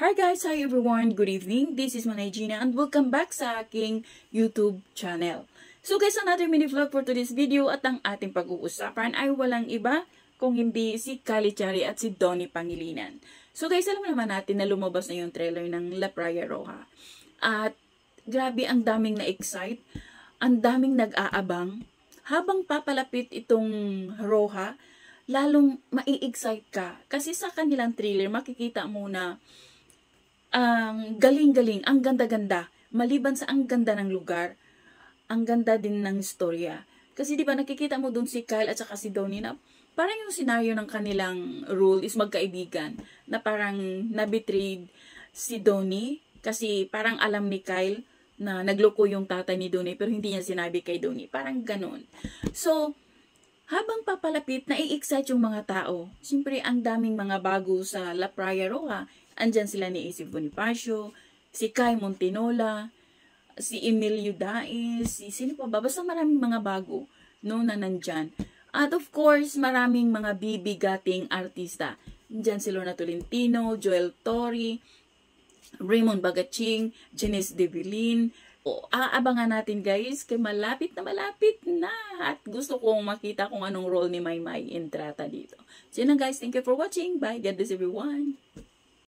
Hi guys! Hi everyone! Good evening! This is Manay Gina and welcome back sa aking YouTube channel. So guys, another mini vlog for today's video at ang ating pag-uusapan ay walang iba kung hindi si Kylie Chari at si Donnie Pangilinan. So guys, alam naman natin na lumabas na yung trailer ng La Playa Roja. At grabe, ang daming na-excite, ang daming nag-aabang. Habang papalapit itong Roja, lalong mai-excite ka. Kasi sa kanilang trailer, makikita mo na ang galing-galing, ang ganda-ganda. Maliban sa ang ganda ng lugar, ang ganda din ng istorya. Kasi di ba nakikita mo dun si Kyle at saka si Donnie na parang yung senaryo ng kanilang role is magkaibigan. Na parang nabitrayed si Donnie kasi parang alam ni Kyle na nagloko yung tatay ni Donnie pero hindi niya sinabi kay Donnie. Parang ganun. So, habang papalapit, nai-excite yung mga tao. Siyempre, ang daming mga bago sa La Playa Roja. Andyan sila ni Isip Bonifacio, si Kai Montinola, si Emilio Daes, sino pa ba? Basta maraming mga bago no, na nandyan. At of course, maraming mga bibigating artista. Andyan si Lorna Tolentino, Joel Torre, Raymond Bagaching, Janice Develin. Aabangan natin guys, kay malapit na. At gusto kong makita kung anong role ni Maymay Entrata dito. So yun lang guys, thank you for watching. Bye, God bless everyone.